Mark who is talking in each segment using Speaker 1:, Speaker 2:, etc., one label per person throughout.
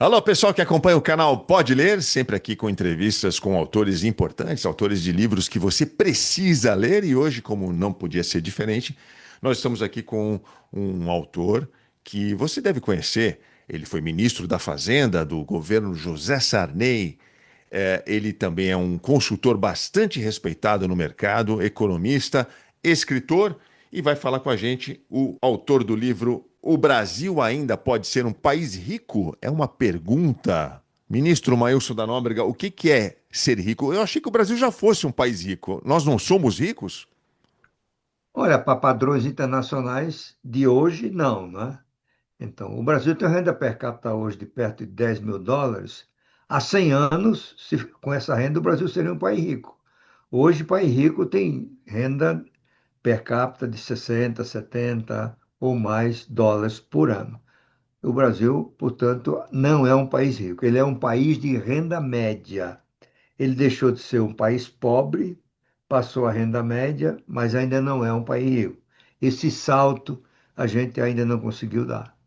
Speaker 1: Alô, pessoal que acompanha o canal Pode Ler, sempre aqui com entrevistas com autores importantes, autores de livros que você precisa ler. E hoje, como não podia ser diferente, nós estamos aqui com um autor que você deve conhecer. Ele foi ministro da Fazenda do governo José Sarney. Ele também é um consultor bastante respeitado no mercado, economista, escritor, e vai falar com a gente o autor do livro O Brasil Ainda Pode Ser um País Rico? É uma pergunta. Ministro Mailson da Nóbrega, o que que é ser rico? Eu achei que o Brasil já fosse um país rico. Nós não somos ricos?
Speaker 2: Olha, para padrões internacionais de hoje, não, né? Então, o Brasil tem uma renda per capita hoje de perto de US$ 10.000. Há 100 anos, com essa renda, o Brasil seria um país rico. Hoje, país rico tem renda per capita de 60, 70 ou mais dólares por ano. O Brasil, portanto, não é um país rico, ele é um país de renda média. Ele deixou de ser um país pobre, passou a renda média, mas ainda não é um país rico. Esse salto a gente ainda não conseguiu dar.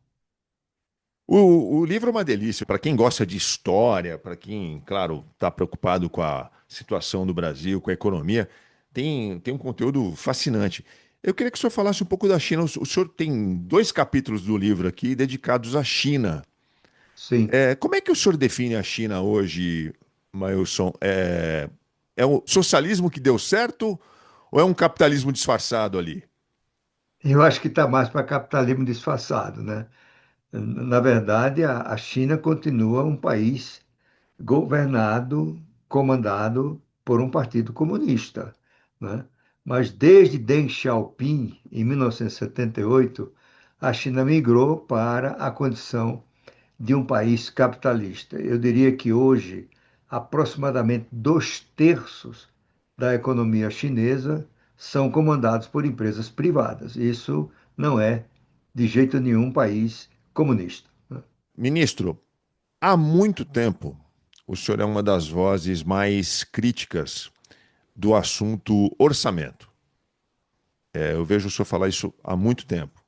Speaker 1: O livro é uma delícia para quem gosta de história, para quem, claro, está preocupado com a situação do Brasil, com a economia. Tem um conteúdo fascinante. Eu queria que o senhor falasse um pouco da China. O senhor tem dois capítulos do livro aqui dedicados à China.
Speaker 2: Sim,
Speaker 1: Como é que o senhor define a China hoje, Mailson? É o socialismo que deu certo ou é um capitalismo disfarçado ali?
Speaker 2: eu acho que está mais para capitalismo disfarçado, né? Na verdade, a China continua um país governado, comandado por um partido comunista, né? Mas desde Deng Xiaoping, em 1978, a China migrou para a condição de um país capitalista. Eu diria que hoje, aproximadamente 2/3 da economia chinesa são comandados por empresas privadas. Isso não é, de jeito nenhum, um país comunista.
Speaker 1: Ministro, há muito tempo o senhor é uma das vozes mais críticas do assunto orçamento. Eu vejo o senhor falar isso há muito tempo.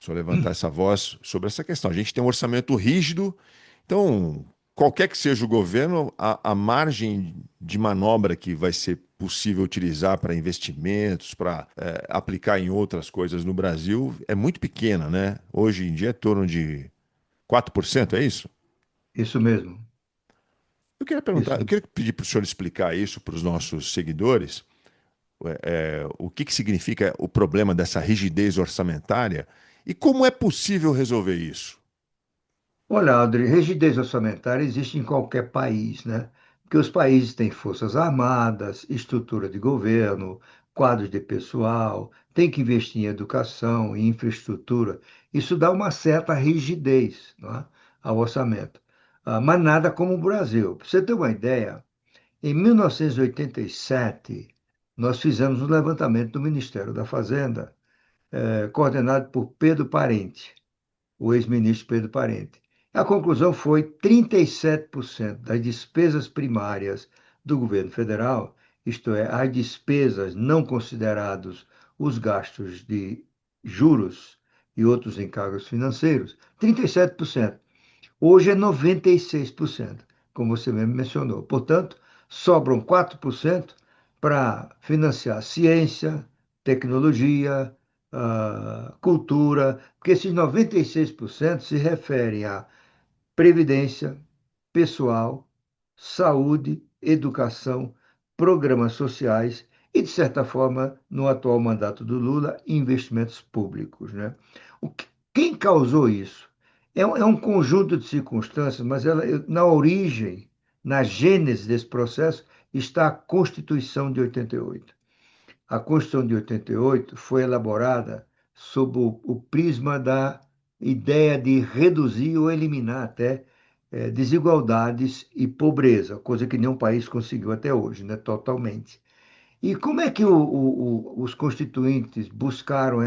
Speaker 1: O senhor levantar essa voz sobre essa questão. A gente tem um orçamento rígido, então, qualquer que seja o governo, a margem de manobra que vai ser possível utilizar para investimentos, para aplicar em outras coisas no Brasil, é muito pequena, né? Hoje em dia é em torno de 4%, é isso?
Speaker 2: Isso mesmo,
Speaker 1: Eu queria
Speaker 2: isso
Speaker 1: perguntar, eu
Speaker 2: mesmo.
Speaker 1: queria pedir para o senhor explicar isso para os nossos seguidores, o que que significa o problema dessa rigidez orçamentária e como é possível resolver isso.
Speaker 2: Olha, Aldri, rigidez orçamentária existe em qualquer país, né? Porque os países têm forças armadas, estrutura de governo, quadros de pessoal, tem que investir em educação, em infraestrutura. Isso dá uma certa rigidez, não é, ao orçamento. Mas nada como o Brasil. Para você ter uma ideia, em 1987, nós fizemos um levantamento do Ministério da Fazenda, coordenado por Pedro Parente, o ex-ministro Pedro Parente. A conclusão foi 37% das despesas primárias do governo federal, isto é, as despesas não considerados os gastos de juros e outros encargos financeiros, 37%. Hoje é 96%, como você mesmo mencionou. Portanto, sobram 4% para financiar ciência, tecnologia, cultura, porque esses 96% se referem a previdência, pessoal, saúde, educação, programas sociais e, de certa forma, no atual mandato do Lula, investimentos públicos, né? Quem causou isso? É um conjunto de circunstâncias, mas na origem, na gênese desse processo, está a Constituição de 88. A Constituição de 88 foi elaborada sob o prisma da ideia de reduzir ou eliminar até desigualdades e pobreza, coisa que nenhum país conseguiu até hoje, né, totalmente. E como é que os constituintes buscaram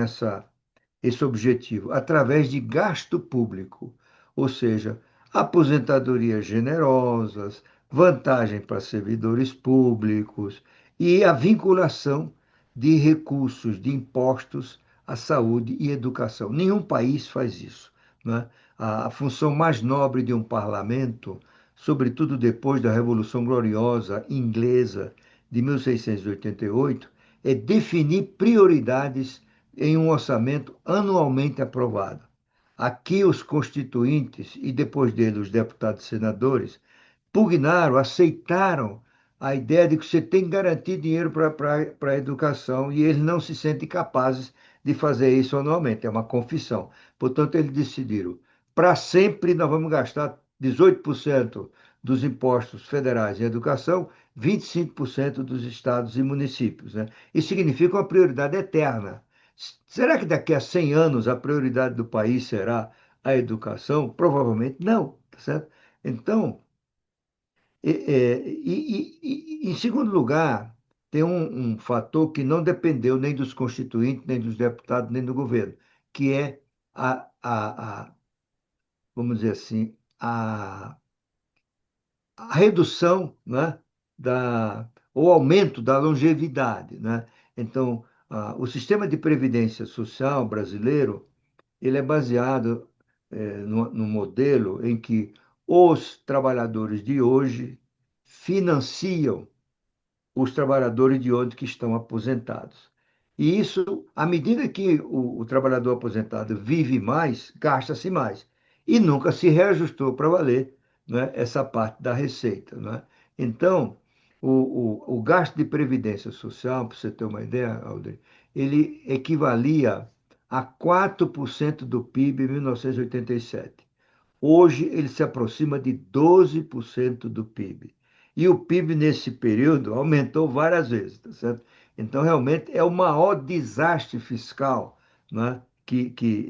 Speaker 2: esse objetivo? Através de gasto público, ou seja, aposentadorias generosas, vantagem para servidores públicos e a vinculação de recursos de impostos à saúde e educação. Nenhum país faz isso, né? a função mais nobre de um parlamento, sobretudo depois da Revolução Gloriosa Inglesa de 1688, é definir prioridades em um orçamento anualmente aprovado. Aqui, os constituintes e depois dele os deputados e senadores pugnaram, aceitaram a ideia de que você tem que garantir dinheiro para a educação e eles não se sentem capazes de fazer isso anualmente. É uma confissão. Portanto, eles decidiram, para sempre nós vamos gastar 18% dos impostos federais em educação, 25% dos estados e municípios, né? Isso significa uma prioridade eterna. Será que daqui a 100 anos a prioridade do país será a educação? Provavelmente não, tá certo? Então, em segundo lugar, tem um fator que não dependeu nem dos constituintes, nem dos deputados, nem do governo, que é vamos dizer assim, a redução, né, ou aumento da longevidade, né? Então, o sistema de previdência social brasileiro, ele é baseado no modelo em que os trabalhadores de hoje financiam os trabalhadores de hoje que estão aposentados. E isso, à medida que o trabalhador aposentado vive mais, gasta-se mais. E nunca se reajustou para valer, né, essa parte da receita. Né? Então, o gasto de previdência social, para você ter uma ideia, Alder, ele equivalia a 4% do PIB em 1987. Hoje ele se aproxima de 12% do PIB. E o PIB nesse período aumentou várias vezes, tá certo? Então, realmente, é o maior desastre fiscal, né,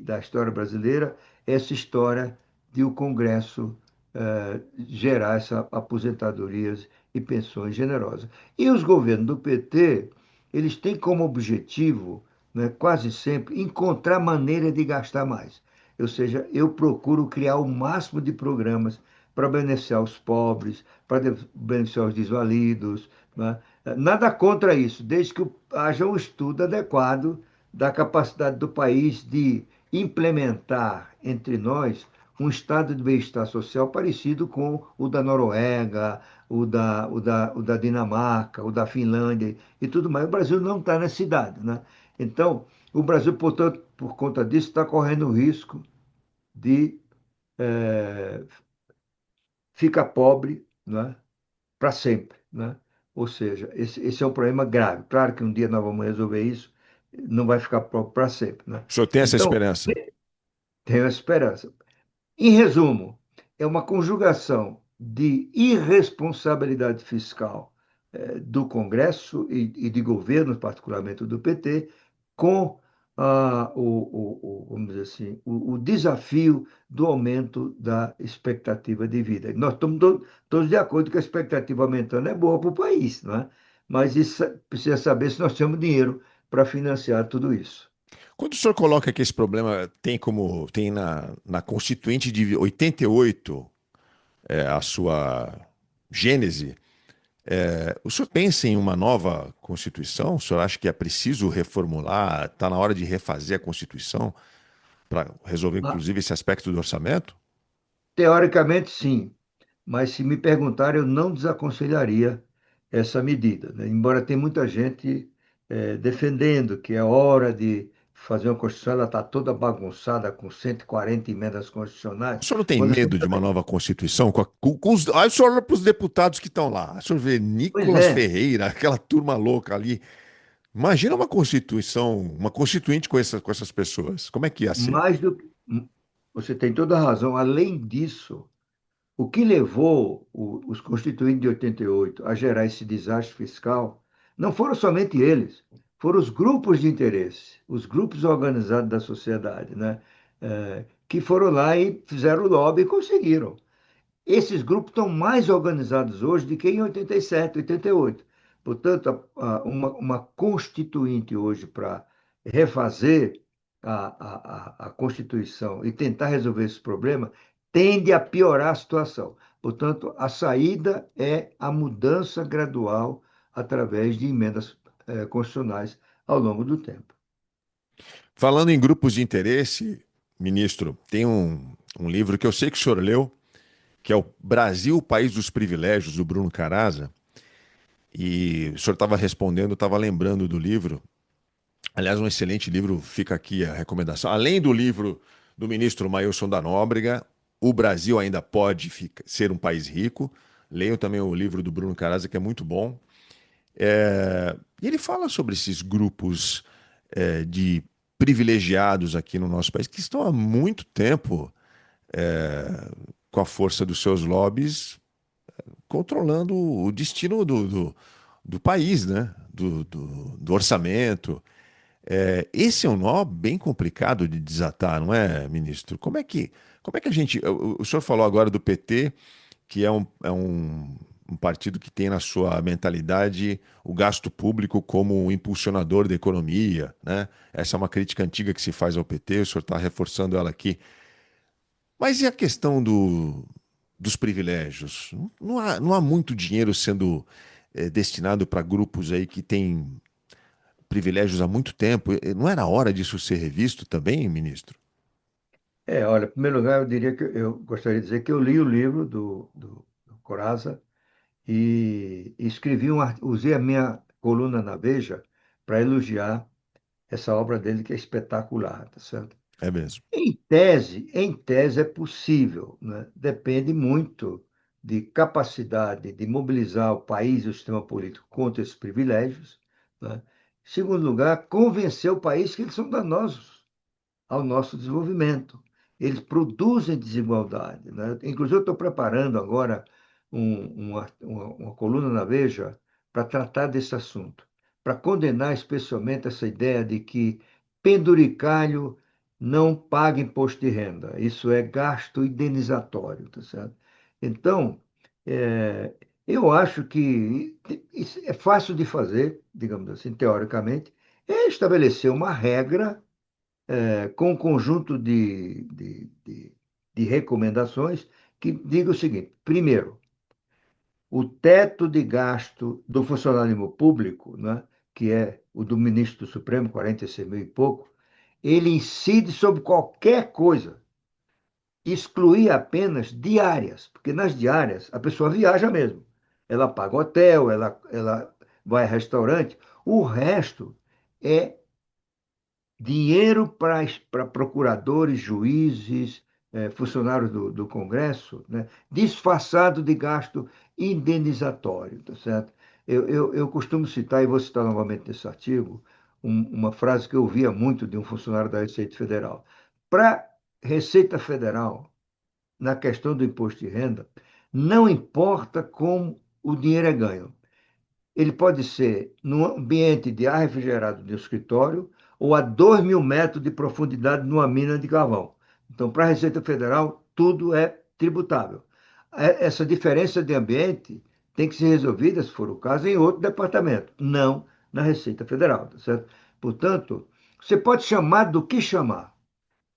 Speaker 2: da história brasileira, essa história de o Congresso gerar essa aposentadorias e pensões generosas. E os governos do PT, eles têm como objetivo, né, quase sempre, encontrar maneira de gastar mais. Ou seja, eu procuro criar o máximo de programas para beneficiar os pobres, para beneficiar os desvalidos. Né? Nada contra isso, desde que haja um estudo adequado da capacidade do país de implementar entre nós um estado de bem-estar social parecido com o da Noruega, o da Dinamarca, o da Finlândia e tudo mais. O Brasil não está nessa idade, né? Então, o Brasil, portanto, por conta disso, está correndo o risco de ficar pobre, né, para sempre. Né? Ou seja, esse é um problema grave. Claro que um dia nós vamos resolver isso, não vai ficar pobre para sempre. Né?
Speaker 1: O senhor tem essa
Speaker 2: Então,
Speaker 1: esperança?
Speaker 2: tenho esperança. Em resumo, é uma conjugação de irresponsabilidade fiscal do Congresso e de governo, particularmente do PT, com vamos dizer assim, o desafio do aumento da expectativa de vida. Nós estamos todos de acordo que a expectativa aumentando é boa para o país, não é? Mas isso precisa saber se nós temos dinheiro para financiar tudo isso.
Speaker 1: Quando o senhor coloca que esse problema tem na Constituinte de 88 a sua gênese, o senhor pensa em uma nova Constituição? O senhor acha que é preciso reformular? Está na hora de refazer a Constituição para resolver,
Speaker 2: Ah,
Speaker 1: inclusive, esse aspecto do orçamento?
Speaker 2: teoricamente, sim. Mas se me perguntarem, eu não desaconselharia essa medida, né? Embora tenha muita gente defendendo que é hora de fazer uma Constituição, ela está toda bagunçada com 140 emendas
Speaker 1: O
Speaker 2: constitucionais.
Speaker 1: senhor não tem
Speaker 2: Quando você...
Speaker 1: medo de uma nova Constituição? Aí o senhor olha para os deputados que estão lá. O senhor vê
Speaker 2: Pois
Speaker 1: Nicolas
Speaker 2: é,
Speaker 1: Ferreira, aquela turma louca ali. Imagina uma Constituição, uma Constituinte com essas pessoas. Como é que ia ser?
Speaker 2: mais do que... Você tem toda a razão. Além disso, o que levou os constituintes de 88 a gerar esse desastre fiscal não foram somente eles, foram os grupos de interesse, os grupos organizados da sociedade, né? Que foram lá e fizeram o lobby e conseguiram. Esses grupos estão mais organizados hoje do que em 87, 88. Portanto, uma constituinte hoje para refazer a Constituição e tentar resolver esse problema tende a piorar a situação. Portanto, a saída é a mudança gradual através de emendas constitucionais ao longo do tempo.
Speaker 1: Falando em grupos de interesse, ministro, um livro que eu sei que o senhor leu, que é o Brasil, o País dos Privilégios, do Bruno Caraza. E o senhor estava respondendo, estava lembrando do livro. Aliás, um excelente livro, fica aqui a recomendação. Além do livro do ministro Mailson da Nóbrega, O Brasil Ainda Pode Ser um País Rico. Leiam também o livro do Bruno Caraza, que é muito bom. E ele fala sobre esses grupos de privilegiados aqui no nosso país, que estão há muito tempo com a força dos seus lobbies controlando o destino do país, né? Do orçamento. Esse é um nó bem complicado de desatar, não é, ministro? Como é que a gente. O senhor falou agora do PT, que é um partido que tem na sua mentalidade o gasto público como um impulsionador da economia, né? Essa é uma crítica antiga que se faz ao PT, o senhor está reforçando ela aqui. Mas e a questão dos privilégios? Não há muito dinheiro sendo destinado para grupos aí que têm privilégios há muito tempo. Não era hora disso ser revisto também, ministro?
Speaker 2: Olha, em primeiro lugar, eu diria que eu gostaria de dizer que eu li o livro do Corazza e escrevi usei a minha coluna na Veja para elogiar essa obra dele que é espetacular, tá certo?
Speaker 1: É mesmo.
Speaker 2: Em tese é possível, né? Depende muito de capacidade de mobilizar o país e o sistema político contra esses privilégios, né? Em segundo lugar, convencer o país que eles são danosos ao nosso desenvolvimento. Eles produzem desigualdade, né? Inclusive, eu estou preparando agora uma coluna na Veja para tratar desse assunto, para condenar especialmente essa ideia de que penduricalho não paga imposto de renda. Isso é gasto indenizatório, tá certo? Então, é, eu acho que isso é fácil de fazer, digamos assim, teoricamente, é estabelecer uma regra com um conjunto de recomendações que diga o seguinte: primeiro, o teto de gasto do funcionalismo público, né, que é o do ministro do Supremo, 46 mil e pouco, ele incide sobre qualquer coisa, excluir apenas diárias, porque nas diárias a pessoa viaja mesmo. Ela paga hotel, ela vai a restaurante, o resto é dinheiro para procuradores, juízes, funcionários do Congresso, né, disfarçado de gasto indenizatório, tá certo? Eu costumo citar, e vou citar novamente nesse artigo, uma frase que eu ouvia muito de um funcionário da Receita Federal. Para Receita Federal, na questão do imposto de renda, não importa como o dinheiro é ganho, ele pode ser num ambiente de ar refrigerado de um escritório ou a 2.000 metros de profundidade numa mina de carvão. Então, para a Receita Federal, tudo é tributável. Essa diferença de ambiente tem que ser resolvida, se for o caso, em outro departamento, não na Receita Federal, tá certo? Portanto, você pode chamar do que chamar,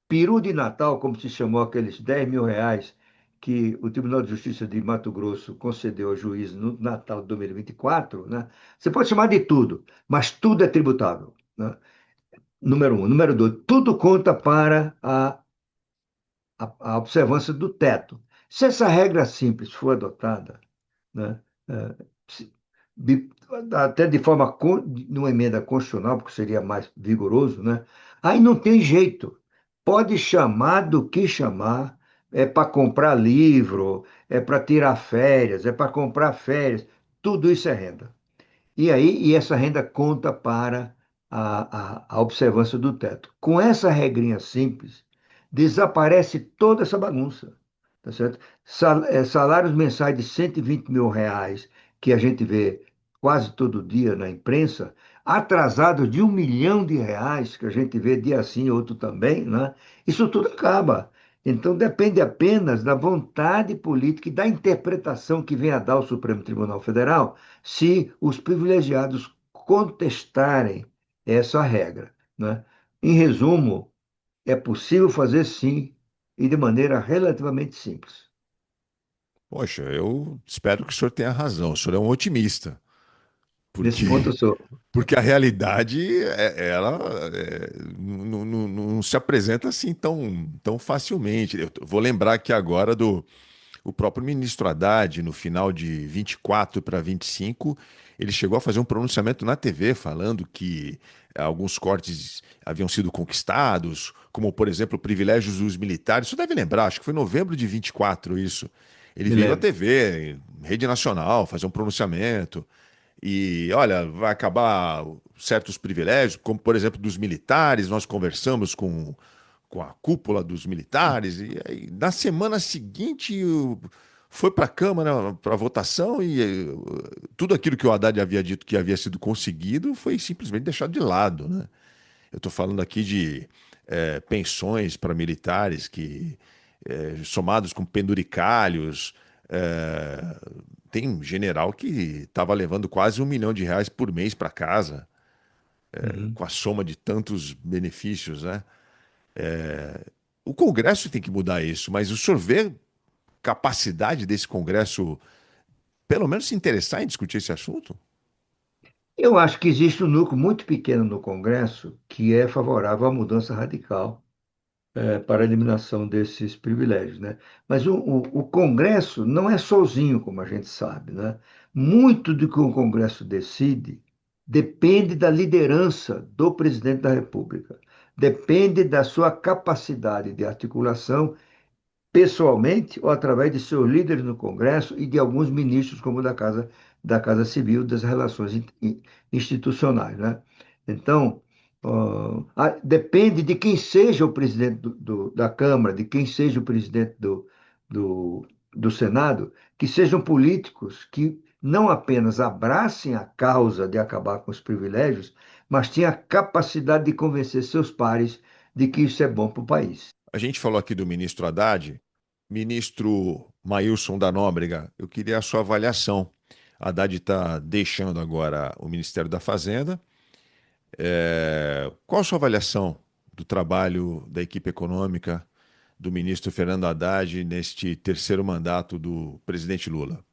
Speaker 2: peru de Natal, como se chamou aqueles 10 mil reais que o Tribunal de Justiça de Mato Grosso concedeu ao juiz no Natal de 2024, né? Você pode chamar de tudo, mas tudo é tributável, né? Número um. Número dois, tudo conta para a observância do teto. Se essa regra simples for adotada, né, é, se- até de forma, numa emenda constitucional, porque seria mais vigoroso, né? Aí não tem jeito. Pode chamar do que chamar, é para comprar livro, é para tirar férias, é para comprar férias, tudo isso é renda. E essa renda conta para a observância do teto. Com essa regrinha simples, desaparece toda essa bagunça, tá certo? Salários mensais de 120 mil reais, que a gente vê quase todo dia na imprensa, atrasados de 1 milhão de reais, que a gente vê dia sim, outro também, né? Isso tudo acaba. Então depende apenas da vontade política e da interpretação que vem a dar o Supremo Tribunal Federal se os privilegiados contestarem essa regra, né? Em resumo, é possível fazer sim e de maneira relativamente simples.
Speaker 1: Poxa, eu espero que o senhor tenha razão. O senhor é um otimista.
Speaker 2: Nesse
Speaker 1: Porque,
Speaker 2: ponto eu sou.
Speaker 1: porque a realidade, ela não se apresenta assim tão facilmente. Eu vou lembrar aqui agora do o próprio ministro Haddad, no final de 24 para 25, ele chegou a fazer um pronunciamento na TV falando que alguns cortes haviam sido conquistados, como, por exemplo, privilégios dos militares. Você deve lembrar, acho que foi em novembro de 24 isso. Ele
Speaker 2: Me
Speaker 1: veio à
Speaker 2: lembro.
Speaker 1: TV, rede nacional, fazer um pronunciamento. E olha, vai acabar certos privilégios, como por exemplo dos militares. Nós conversamos com a cúpula dos militares, e aí, na semana seguinte foi para a Câmara para votação e tudo aquilo que o Haddad havia dito que havia sido conseguido foi simplesmente deixado de lado, né? Eu estou falando aqui de pensões para militares que, somados com penduricalhos, eh, tem general que estava levando quase R$ 1 milhão por mês para casa,
Speaker 2: Uhum.
Speaker 1: com a soma de tantos benefícios, né? O Congresso tem que mudar isso, mas o senhor vê capacidade desse Congresso, pelo menos, se interessar em discutir esse assunto?
Speaker 2: Eu acho que existe um núcleo muito pequeno no Congresso que é favorável à mudança radical para a eliminação desses privilégios, né? Mas o Congresso não é sozinho, como a gente sabe, né? Muito do que o Congresso decide depende da liderança do presidente da República, depende da sua capacidade de articulação pessoalmente ou através de seus líderes no Congresso e de alguns ministros, como da Casa Civil, das relações institucionais, né? Então, depende de quem seja o presidente da Câmara, de quem seja o presidente do, do Senado, que sejam políticos que não apenas abracem a causa de acabar com os privilégios, mas tenham a capacidade de convencer seus pares de que isso é bom para o país.
Speaker 1: A gente falou aqui do ministro Haddad, ministro Maílson da Nóbrega, eu queria a sua avaliação. Haddad está deixando agora o Ministério da Fazenda. Qual a sua avaliação do trabalho da equipe econômica do ministro Fernando Haddad neste terceiro mandato do presidente Lula?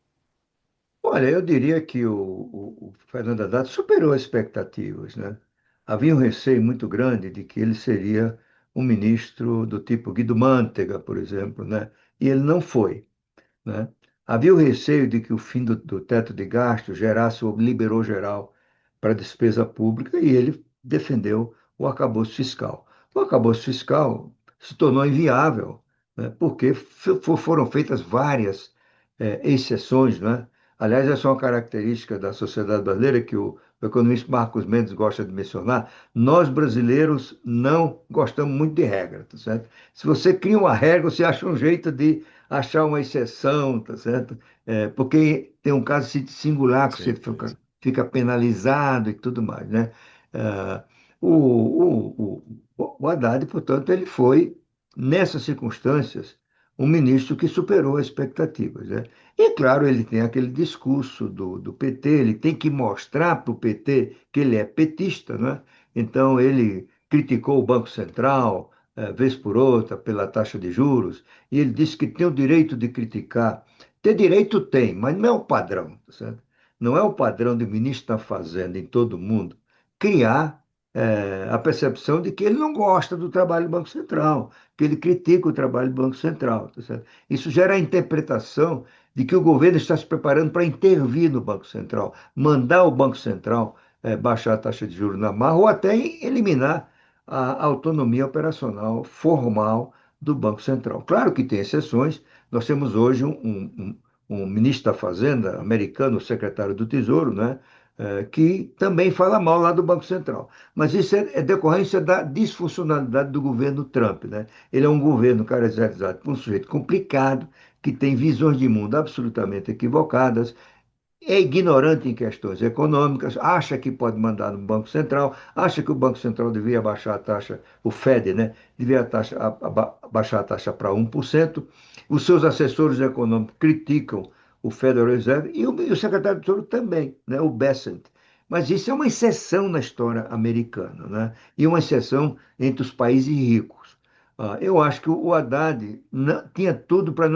Speaker 2: Olha, eu diria que o Fernando Haddad superou as expectativas, né? Havia um receio muito grande de que ele seria um ministro do tipo Guido Mantega, por exemplo, né? E ele não foi, né? Havia o receio de que o fim do teto de gastos gerasse o liberou geral para a despesa pública e ele defendeu o arcabouço fiscal. O arcabouço fiscal se tornou inviável, né? Porque foram feitas várias exceções, né? Aliás, essa é uma característica da sociedade brasileira que o economista Marcos Mendes gosta de mencionar. Nós, brasileiros, não gostamos muito de regra, tá certo? Se você cria uma regra, você acha um jeito de achar uma exceção, tá certo? Porque tem um caso singular que você
Speaker 1: Certeza.
Speaker 2: fica penalizado e tudo mais, né? Ah, o Haddad, portanto, ele foi, nessas circunstâncias, um ministro que superou as expectativas, né? E, claro, ele tem aquele discurso do PT, ele tem que mostrar para o PT que ele é petista, né? Então, ele criticou o Banco Central, vez por outra, pela taxa de juros, e ele disse que tem o direito de criticar. Ter direito tem, mas não é o padrão, tá certo? Não é o padrão de ministro da Fazenda em todo mundo criar a percepção de que ele não gosta do trabalho do Banco Central, que ele critica o trabalho do Banco Central, tá certo? Isso gera a interpretação de que o governo está se preparando para intervir no Banco Central, mandar o Banco Central baixar a taxa de juros na marra ou até eliminar a autonomia operacional formal do Banco Central. Claro que tem exceções. Nós temos hoje um ministro da Fazenda americano, o secretário do Tesouro, né, que também fala mal lá do Banco Central. Mas isso é decorrência da disfuncionalidade do governo Trump, né? Ele é um governo caracterizado por um sujeito complicado, que tem visões de mundo absolutamente equivocadas, é ignorante em questões econômicas, acha que pode mandar no Banco Central, acha que o Banco Central devia baixar a taxa, o Fed, né, devia baixar a taxa para 1%. Os seus assessores econômicos criticam o Federal Reserve e o secretário de Tesouro também, né, o Bessent. Mas isso é uma exceção na história americana, né, e uma exceção entre os países ricos. Eu acho que o Haddad tinha tudo para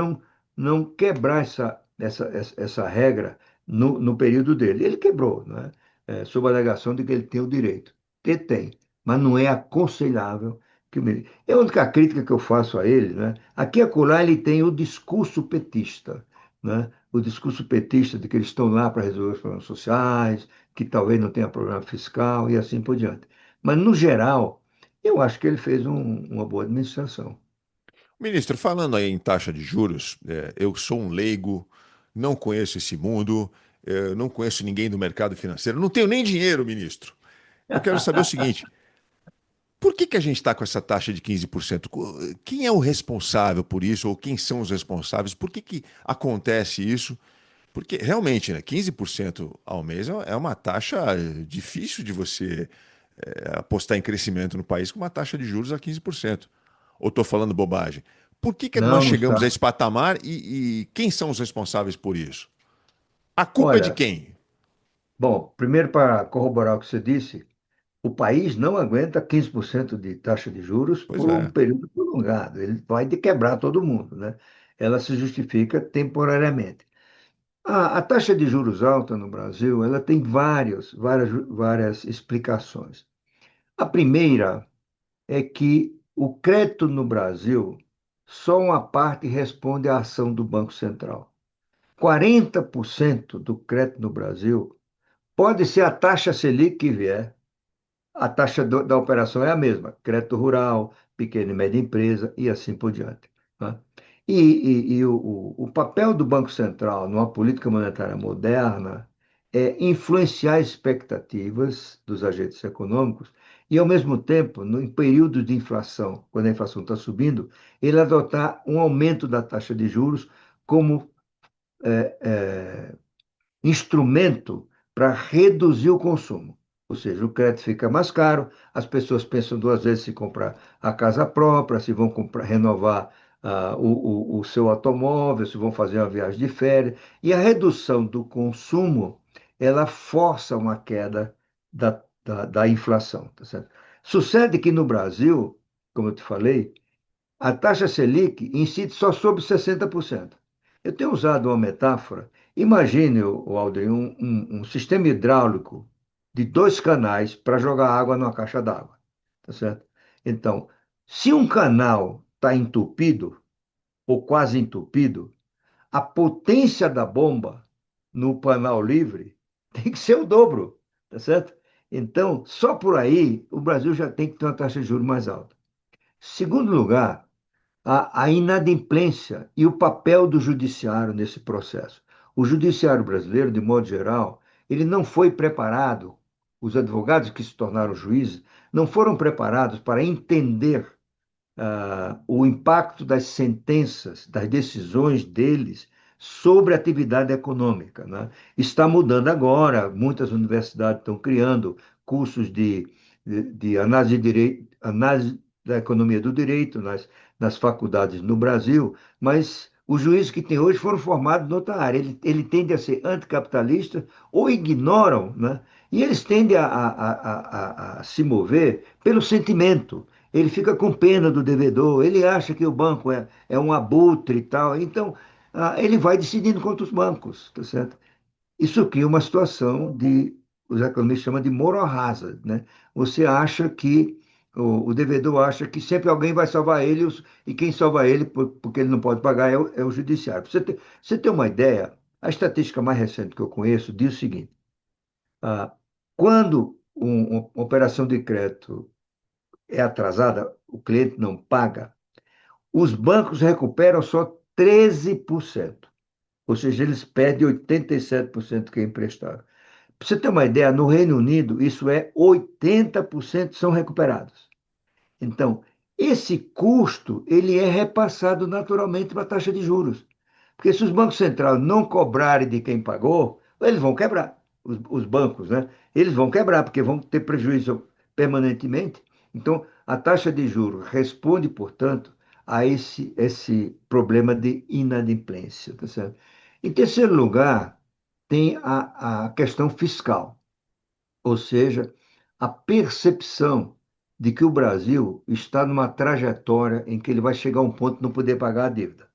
Speaker 2: não quebrar essa regra no período dele. Ele quebrou, né? sob a alegação de que ele tem o direito. Ele tem, mas não é aconselhável que o ministro. É a única crítica que eu faço a ele, né? Aqui e acolá ele tem o discurso petista, né? O discurso petista de que eles estão lá para resolver os problemas sociais, que talvez não tenha problema fiscal e assim por diante. Mas, no geral, eu acho que ele fez uma boa administração.
Speaker 1: Ministro, falando aí em taxa de juros, eu sou um leigo, não conheço esse mundo, não conheço ninguém do mercado financeiro, não tenho nem dinheiro, ministro. Eu quero saber o seguinte: por que que a gente está com essa taxa de 15%? Quem é o responsável por isso, ou quem são os responsáveis? Por que que acontece isso? Porque realmente, né, 15% ao mês é uma taxa difícil de você apostar em crescimento no país com uma taxa de juros a 15%. Ou estou falando bobagem? Por que que nós
Speaker 2: Não, não
Speaker 1: chegamos a
Speaker 2: está.
Speaker 1: esse patamar e quem são os responsáveis por isso? A culpa é de
Speaker 2: Olha,
Speaker 1: quem?
Speaker 2: bom, primeiro para corroborar o que você disse, o país não aguenta 15% de taxa de juros
Speaker 1: Pois
Speaker 2: por um
Speaker 1: é.
Speaker 2: período prolongado. Ele vai de quebrar todo mundo, né? Ela se justifica temporariamente. A taxa de juros alta no Brasil, ela tem várias explicações. A primeira é que o crédito no Brasil, só uma parte responde à ação do Banco Central. 40% do crédito no Brasil pode ser a taxa Selic que vier, a taxa da operação é a mesma, crédito rural, pequena e média empresa e assim por diante, né? E o papel do Banco Central numa política monetária moderna é influenciar expectativas dos agentes econômicos e, ao mesmo tempo, em períodos de inflação, quando a inflação está subindo, ele adotar um aumento da taxa de juros como instrumento para reduzir o consumo. Ou seja, o crédito fica mais caro, as pessoas pensam duas vezes se comprar a casa própria, se vão comprar, renovar o seu automóvel, se vão fazer uma viagem de férias. E a redução do consumo, ela força uma queda da inflação. Tá certo? Sucede que no Brasil, como eu te falei, a taxa Selic incide só sobre 60%. Eu tenho usado uma metáfora. Imagine, Aldrin, um sistema hidráulico de dois canais para jogar água numa caixa d'água. Tá certo? Então, se um canal está entupido, ou quase entupido, a potência da bomba no canal livre tem que ser o dobro. Tá certo? Então, só por aí, o Brasil já tem que ter uma taxa de juros mais alta. Segundo lugar, a inadimplência e o papel do judiciário nesse processo. O judiciário brasileiro, de modo geral, ele não foi preparado, os advogados que se tornaram juízes não foram preparados para entender o impacto das sentenças, das decisões deles sobre a atividade econômica, né? Está mudando agora, muitas universidades estão criando cursos de análise de direito, análise da economia do direito nas faculdades no Brasil, mas os juízes que tem hoje foram formados noutra área. Ele tende a ser anticapitalista ou ignoram, né? E eles tendem a se mover pelo sentimento. Ele fica com pena do devedor, ele acha que o banco é um abutre e tal. Então, ele vai decidindo contra os bancos, tá certo? Isso cria uma situação os economistas chamam de moral hazard, né? Você acha que, o devedor acha que sempre alguém vai salvar ele, e quem salva ele, porque ele não pode pagar, é o judiciário. Você ter uma ideia, a estatística mais recente que eu conheço diz o seguinte: ah, quando uma operação de crédito é atrasada, o cliente não paga, os bancos recuperam só 13%. Ou seja, eles perdem 87% que é emprestado. Para você ter uma ideia, no Reino Unido, isso é 80% são recuperados. Então, esse custo ele é repassado naturalmente para a taxa de juros. Porque se os bancos centrais não cobrarem de quem pagou, eles vão quebrar. Os bancos, né? Eles vão quebrar, porque vão ter prejuízo permanentemente. Então, a taxa de juros responde, portanto, a esse problema de inadimplência. Tá certo? Em terceiro lugar, tem a questão fiscal, ou seja, a percepção de que o Brasil está numa trajetória em que ele vai chegar a um ponto de não poder pagar a dívida,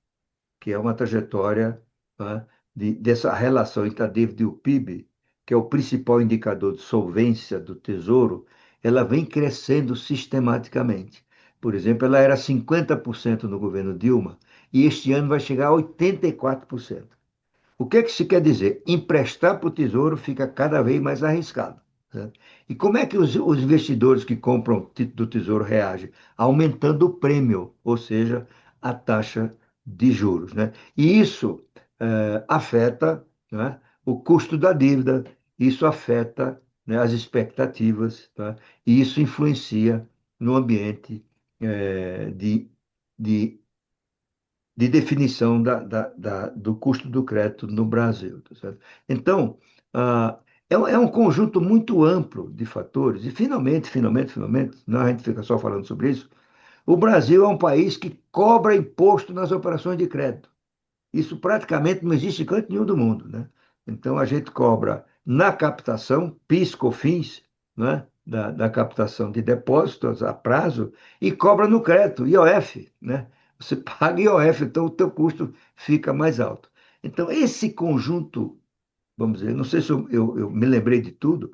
Speaker 2: que é uma trajetória, né, dessa relação entre a dívida e o PIB, que é o principal indicador de solvência do Tesouro, ela vem crescendo sistematicamente. Por exemplo, ela era 50% no governo Dilma e este ano vai chegar a 84%. O que é que isso quer dizer? Emprestar para o Tesouro fica cada vez mais arriscado. Certo? E como é que os investidores que compram do Tesouro reagem? Aumentando o prêmio, ou seja, a taxa de juros. Né? E isso afeta, né, o custo da dívida, isso afeta, né, as expectativas, tá? E isso influencia no ambiente de de definição do custo do crédito no Brasil. Tá certo? Então, é um conjunto muito amplo de fatores, e finalmente, não a gente fica só falando sobre isso, o Brasil é um país que cobra imposto nas operações de crédito. Isso praticamente não existe em canto nenhum do mundo, né? Então a gente cobra na captação, PIS, COFINS, né? Da captação de depósitos a prazo e cobra no crédito, IOF, né? Você paga IOF, então o teu custo fica mais alto. Então esse conjunto, vamos dizer, não sei se eu me lembrei de tudo,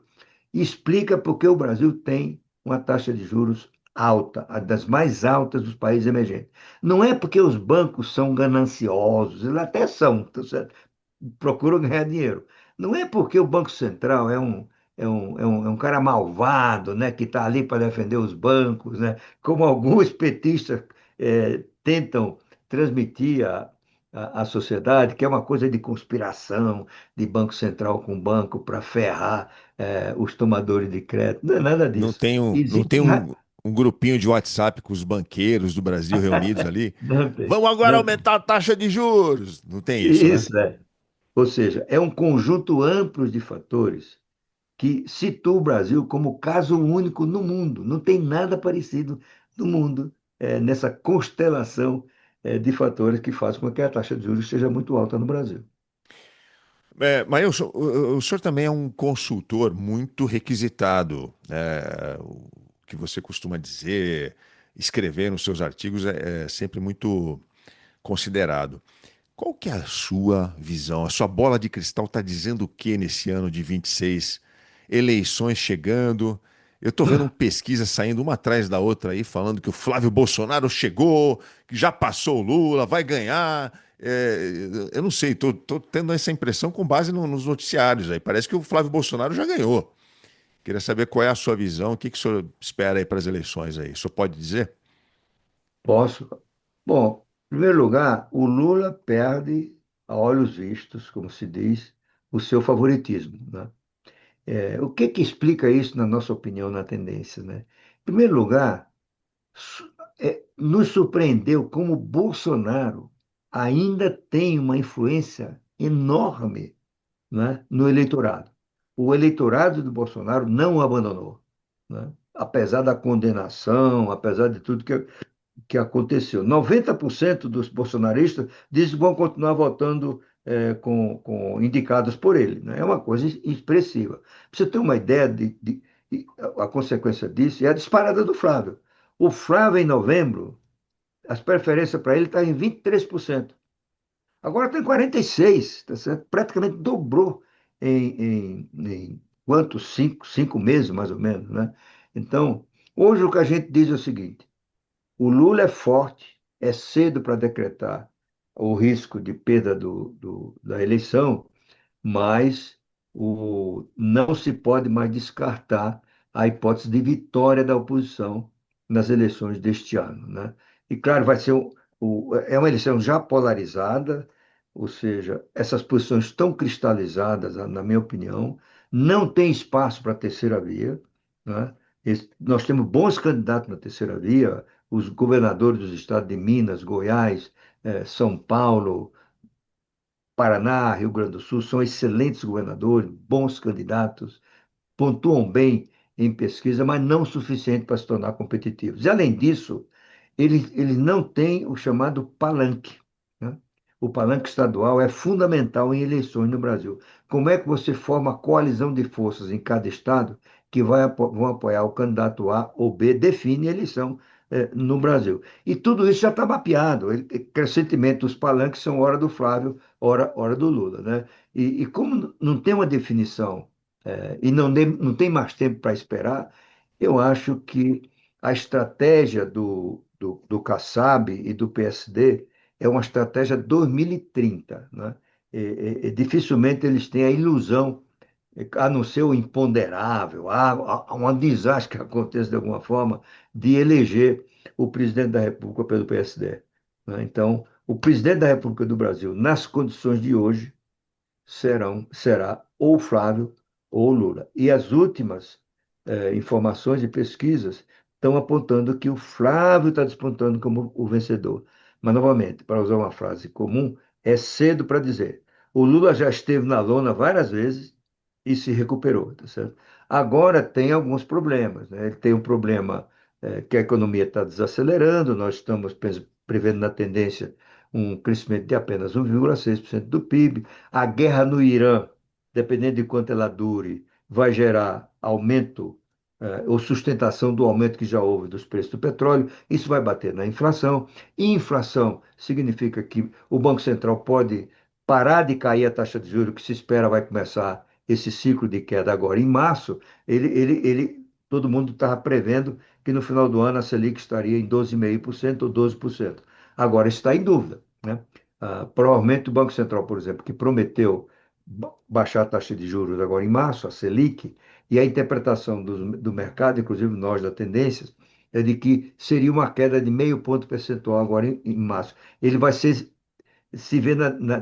Speaker 2: explica porque o Brasil tem uma taxa de juros alta, a das mais altas dos países emergentes. Não é porque os bancos são gananciosos, eles até são, tá certo? Procuram ganhar dinheiro. Não é porque o Banco Central é um cara malvado, né, que está ali para defender os bancos, né, como alguns petistas tentam transmitir à sociedade, que é uma coisa de conspiração de Banco Central com banco para ferrar os tomadores de crédito. Não é nada
Speaker 1: Não
Speaker 2: disso.
Speaker 1: tem não tem
Speaker 2: Existe.
Speaker 1: um grupinho de WhatsApp com os banqueiros do Brasil reunidos ali.
Speaker 2: Não tem,
Speaker 1: Vamos agora
Speaker 2: não tem.
Speaker 1: aumentar a taxa de juros. Não tem isso, né?
Speaker 2: Isso, é. Ou seja, é um conjunto amplo de fatores que situa o Brasil como caso único no mundo. Não tem nada parecido no mundo nessa constelação de fatores que faz com que a taxa de juros seja muito alta no Brasil.
Speaker 1: Mas o senhor também é um consultor muito requisitado. O que você costuma dizer, escrever nos seus artigos é sempre muito considerado. Qual que é a sua visão? A sua bola de cristal está dizendo o que nesse ano de 26? Eleições chegando. Eu estou vendo pesquisas saindo uma atrás da outra aí, falando que o Flávio Bolsonaro chegou, que já passou o Lula, vai ganhar. Eu não sei, estou tendo essa impressão com base nos noticiários aí. Parece que o Flávio Bolsonaro já ganhou. Queria saber qual é a sua visão, o que que o senhor espera aí para as eleições aí. O senhor pode dizer?
Speaker 2: Posso? Bom, em primeiro lugar, o Lula perde, a olhos vistos, como se diz, o seu favoritismo, né? O que que explica isso, na nossa opinião, na tendência, né? Em primeiro lugar, nos surpreendeu como Bolsonaro ainda tem uma influência enorme, né, no eleitorado. O eleitorado do Bolsonaro não o abandonou, né? Apesar da condenação, apesar de tudo que aconteceu. 90% dos bolsonaristas dizem que vão continuar votando com indicados por ele. Né? É uma coisa expressiva. Para você ter uma ideia a consequência disso é a disparada do Flávio. O Flávio, em novembro, as preferências para ele estão em 23%. Agora tem 46%, tá certo? Praticamente dobrou em quantos? Cinco meses, mais ou menos. Né? Então, hoje o que a gente diz é o seguinte: o Lula é forte, é cedo para decretar o risco de perda da eleição, mas não se pode mais descartar a hipótese de vitória da oposição nas eleições deste ano, né? E claro, vai ser é uma eleição já polarizada, ou seja, essas posições estão cristalizadas, na minha opinião, não tem espaço para a terceira via, né? Nós temos bons candidatos na terceira via, os governadores dos estados de Minas, Goiás, São Paulo, Paraná, Rio Grande do Sul, são excelentes governadores, bons candidatos, pontuam bem em pesquisa, mas não o suficiente para se tornar competitivos. E, além disso, eles não têm o chamado palanque, né? O palanque estadual é fundamental em eleições no Brasil. Como é que você forma coalizão de forças em cada estado que vão apoiar o candidato A ou B, define a eleição no Brasil. E tudo isso já está mapeado. Recentemente, os palanques são hora do Flávio, hora do Lula. Né? E como não tem uma definição e não tem mais tempo para esperar, eu acho que a estratégia do Kassab e do PSD é uma estratégia 2030, né? Dificilmente eles têm a ilusão, a não ser o imponderável, há um desastre que aconteça de alguma forma, de eleger o presidente da República pelo PSD, né? Então, o presidente da República do Brasil, nas condições de hoje, será ou Flávio ou Lula. E as últimas informações e pesquisas estão apontando que o Flávio está despontando como o vencedor. Mas, novamente, para usar uma frase comum, é cedo para dizer. O Lula já esteve na lona várias vezes e se recuperou, tá certo? Agora tem alguns problemas, né? Ele tem um problema que a economia está desacelerando, nós estamos prevendo na tendência um crescimento de apenas 1,6% do PIB. A guerra no Irã, dependendo de quanto ela dure, vai gerar aumento ou sustentação do aumento que já houve dos preços do petróleo. Isso vai bater na inflação. E inflação significa que o Banco Central pode parar de cair a taxa de juros, que se espera vai começar esse ciclo de queda agora em março. Todo mundo estava prevendo que no final do ano a Selic estaria em 12,5% ou 12%. Agora está em dúvida, né? Provavelmente o Banco Central, por exemplo, que prometeu baixar a taxa de juros agora em março, a Selic, e a interpretação do mercado, inclusive nós da Tendências, é de que seria uma queda de meio ponto percentual agora em março. Ele vai se vê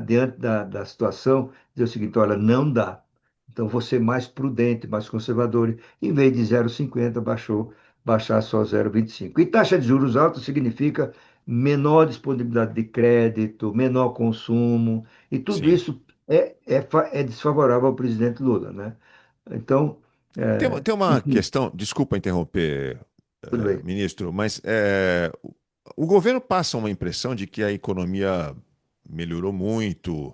Speaker 2: diante da situação, dizer o seguinte: olha, não dá. Então, vou ser mais prudente, mais conservador. Em vez de 0,50, baixar só 0,25. E taxa de juros alta significa menor disponibilidade de crédito, menor consumo, e tudo
Speaker 1: Sim.
Speaker 2: isso é desfavorável ao presidente Lula, né? Então,
Speaker 1: Tem uma
Speaker 2: enfim,
Speaker 1: questão, desculpa interromper,
Speaker 2: tudo bem.
Speaker 1: ministro, mas o governo passa uma impressão de que a economia melhorou muito.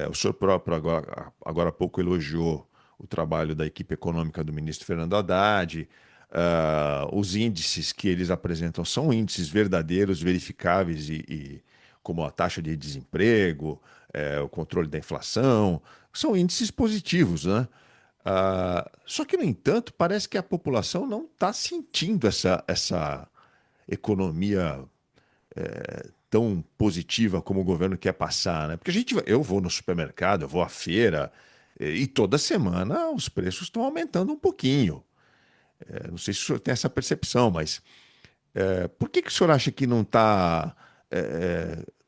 Speaker 1: O senhor próprio agora há pouco elogiou o trabalho da equipe econômica do ministro Fernando Haddad. Os índices que eles apresentam são índices verdadeiros, verificáveis, como a taxa de desemprego, o controle da inflação, são índices positivos, né? Só que, no entanto, parece que a população não está sentindo essa economia tão positiva como o governo quer passar, né? Porque eu vou no supermercado, eu vou à feira, e toda semana os preços estão aumentando um pouquinho. Não sei se o senhor tem essa percepção, mas por que o senhor acha que não está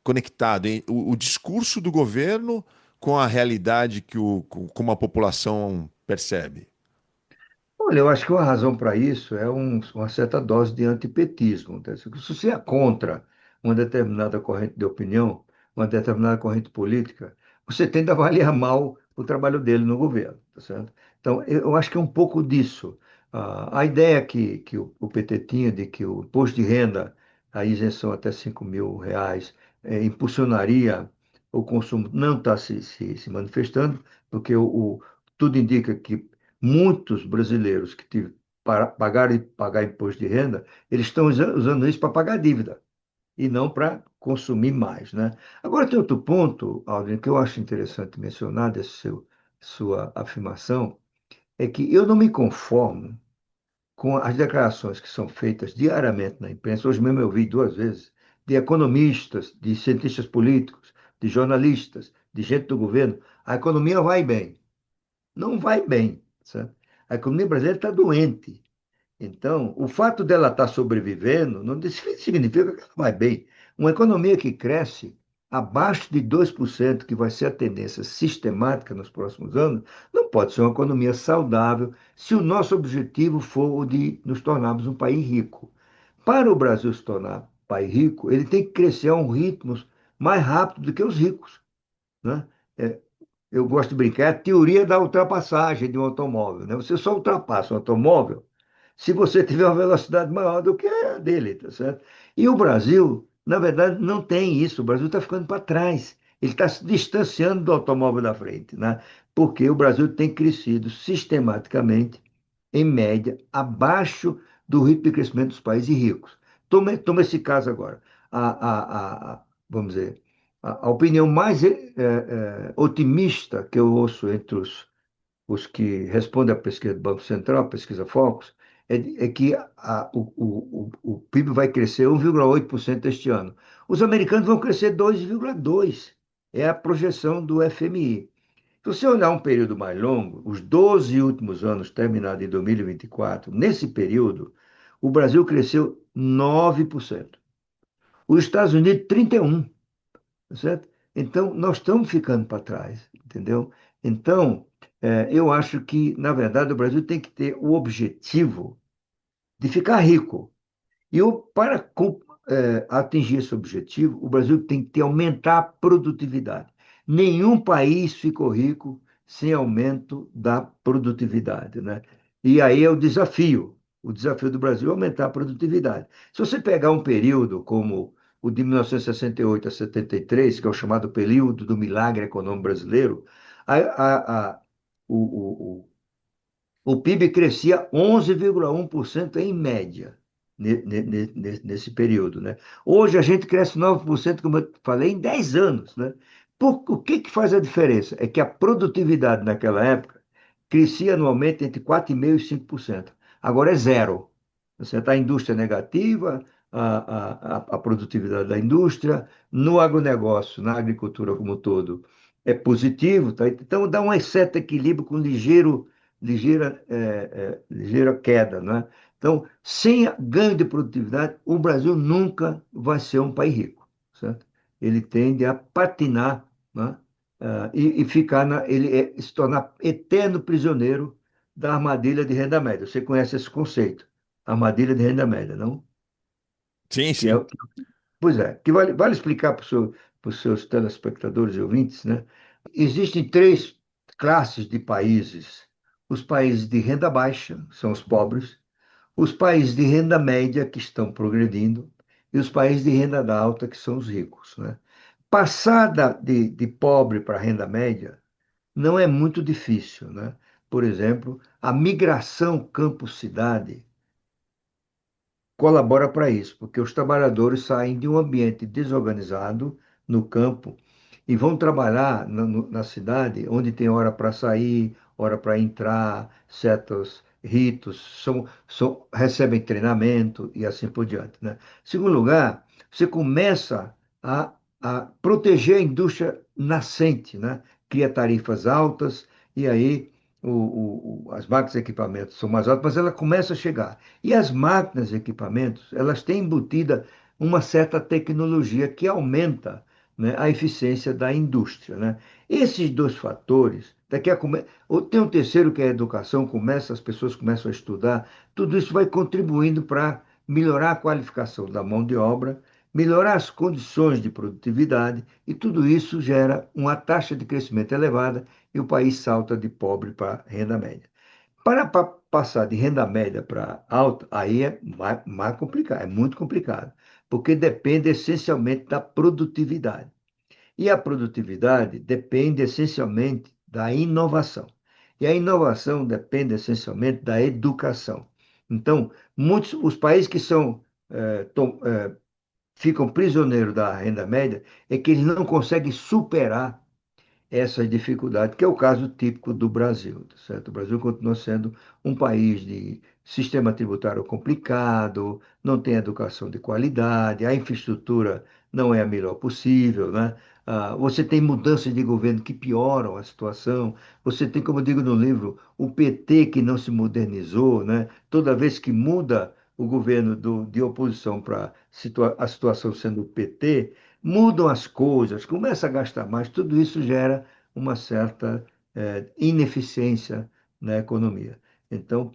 Speaker 1: conectado, hein? O discurso do governo com a realidade como a população percebe?
Speaker 2: Olha, eu acho que uma razão para isso é uma certa dose de antipetismo. Tá? Se você é contra uma determinada corrente de opinião, uma determinada corrente política, você tende a avaliar mal o trabalho dele no governo, tá certo? Então, eu acho que é um pouco disso. A ideia que o PT tinha de que o imposto de renda, a isenção até R$ 5.000, impulsionaria o consumo, não está se manifestando, porque tudo indica que muitos brasileiros que pagaram e pagar imposto de renda, eles estão usando isso para pagar dívida e não para consumir mais, né? Agora tem outro ponto, Aldrin, que eu acho interessante mencionar sua afirmação, é que eu não me conformo com as declarações que são feitas diariamente na imprensa. Hoje mesmo eu vi duas vezes de economistas, de cientistas políticos, de jornalistas, de gente do governo. A economia vai bem. Não vai bem, certo? A economia brasileira está doente. Então, o fato dela estar sobrevivendo não significa que ela vai bem. Uma economia que cresce abaixo de 2%, que vai ser a tendência sistemática nos próximos anos, não pode ser uma economia saudável se o nosso objetivo for o de nos tornarmos um país rico. Para o Brasil se tornar país rico, ele tem que crescer a um ritmo mais rápido do que os ricos, né? É, eu gosto de brincar, é a teoria da ultrapassagem de um automóvel, né? Você só ultrapassa um automóvel se você tiver uma velocidade maior do que a dele, tá certo? E o Brasil, na verdade, não tem isso. O Brasil está ficando para trás. Ele está se distanciando do automóvel da frente, né? Porque o Brasil tem crescido sistematicamente, em média, abaixo do ritmo de crescimento dos países ricos. Toma esse caso agora. Vamos dizer, a opinião mais otimista que eu ouço entre os que respondem à pesquisa do Banco Central, a pesquisa Focus, é que o PIB vai crescer 1,8% este ano. Os americanos vão crescer 2,2%. É a projeção do FMI. Se você olhar um período mais longo, os 12 últimos anos, terminados em 2024, nesse período, o Brasil cresceu 9%. Os Estados Unidos, 31%. Tá certo? Então, nós estamos ficando para trás, entendeu? Então, eu acho que, na verdade, o Brasil tem que ter o objetivo de ficar rico. Para atingir esse objetivo, o Brasil tem que aumentar a produtividade. Nenhum país ficou rico sem aumento da produtividade, né? E aí é o desafio do Brasil é aumentar a produtividade. Se você pegar um período como o de 1968 a 73, que é o chamado período do milagre econômico brasileiro, a, a, a, o, o PIB crescia 11,1% em média nesse período, né? Hoje a gente cresce 9%, como eu falei, em 10 anos, né? O que que faz a diferença? É que a produtividade naquela época crescia anualmente entre 4,5% e 5%. Agora é zero. Você está a indústria negativa, a produtividade da indústria, no agronegócio, na agricultura como um todo, é positivo, tá? Então dá um certo equilíbrio com ligeira queda, né? Então, sem ganho de produtividade, o Brasil nunca vai ser um país rico, certo? Ele tende a patinar, né? E ficar se tornar eterno prisioneiro da armadilha de renda média. Você conhece esse conceito, armadilha de renda média, não?
Speaker 1: Sim,
Speaker 2: Que é,
Speaker 1: sim.
Speaker 2: pois é, que vale explicar para os seus telespectadores e ouvintes, né? Existem três classes de países. Os países de renda baixa, são os pobres, os países de renda média, que estão progredindo, e os países de renda alta, que são os ricos, né? Passar de pobre para renda média não é muito difícil, né? Por exemplo, a migração campo-cidade colabora para isso, porque os trabalhadores saem de um ambiente desorganizado no campo e vão trabalhar na cidade, onde tem hora para sair, hora para entrar, certos ritos, recebem treinamento e assim por diante, né? Segundo lugar, você começa a proteger a indústria nascente, né? Cria tarifas altas e aí as máquinas e equipamentos são mais altas, mas ela começa a chegar. E as máquinas e equipamentos, elas têm embutida uma certa tecnologia que aumenta, né, a eficiência da indústria, né? Esses dois fatores, tem um terceiro que é a educação, as pessoas começam a estudar, tudo isso vai contribuindo para melhorar a qualificação da mão de obra, melhorar as condições de produtividade, e tudo isso gera uma taxa de crescimento elevada e o país salta de pobre para renda média. Para passar de renda média para alta, aí é mais complicado, é muito complicado, porque depende essencialmente da produtividade. E a produtividade depende essencialmente da inovação. E a inovação depende essencialmente da educação. Então, os países que ficam prisioneiros da renda média é que eles não conseguem superar essas dificuldades, que é o caso típico do Brasil, tá certo? O Brasil continua sendo um país de sistema tributário complicado, não tem educação de qualidade, a infraestrutura não é a melhor possível, né? Você tem mudanças de governo que pioram a situação, você tem, como eu digo no livro, o PT que não se modernizou, né? Toda vez que muda o governo de oposição para a situação sendo o PT, mudam as coisas, começa a gastar mais, tudo isso gera uma certa ineficiência na economia. Então,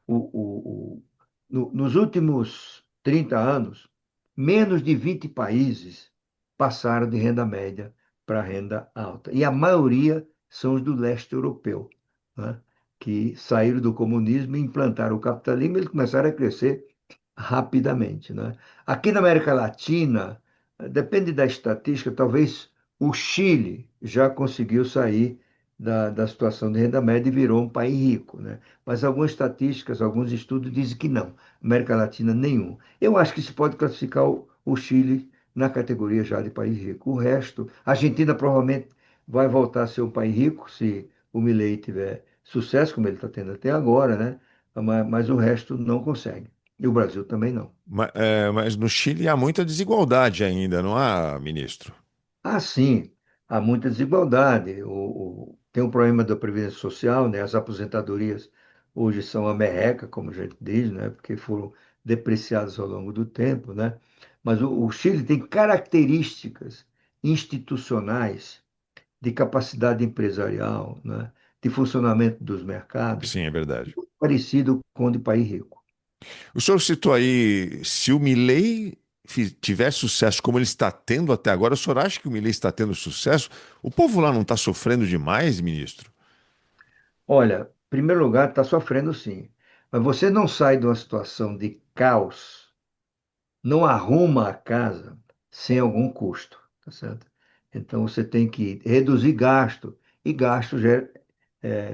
Speaker 2: o, nos últimos 30 anos, menos de 20 países passaram de renda média para renda alta. E a maioria são os do leste europeu, né? Que saíram do comunismo e implantaram o capitalismo, eles começaram a crescer rapidamente, né? Aqui na América Latina, depende da estatística, talvez o Chile já conseguiu sair da situação de renda média e virou um país rico, né? Mas algumas estatísticas, alguns estudos dizem que não. América Latina, nenhum. Eu acho que se pode classificar o Chile na categoria já de país rico. O resto, a Argentina provavelmente vai voltar a ser um país rico se o Milei tiver sucesso como ele está tendo até agora, né? Mas o resto não consegue. E o Brasil também não.
Speaker 1: Mas no Chile há muita desigualdade ainda, não há, ministro?
Speaker 2: Sim, há muita desigualdade. Tem um problema da Previdência Social, né? As aposentadorias hoje são a merreca, como a gente diz, né? Porque foram depreciadas ao longo do tempo, né? Mas o Chile tem características institucionais de capacidade empresarial, né? De funcionamento dos mercados,
Speaker 1: Sim, é verdade.
Speaker 2: parecido com o de país rico.
Speaker 1: O senhor citou aí, se o Milei tiver sucesso como ele está tendo até agora, o senhor acha que o Milei está tendo sucesso? O povo lá não está sofrendo demais, ministro?
Speaker 2: Olha, em primeiro lugar, está sofrendo sim, mas você não sai de uma situação de caos, não arruma a casa sem algum custo, tá certo? Então você tem que reduzir gasto, e gasto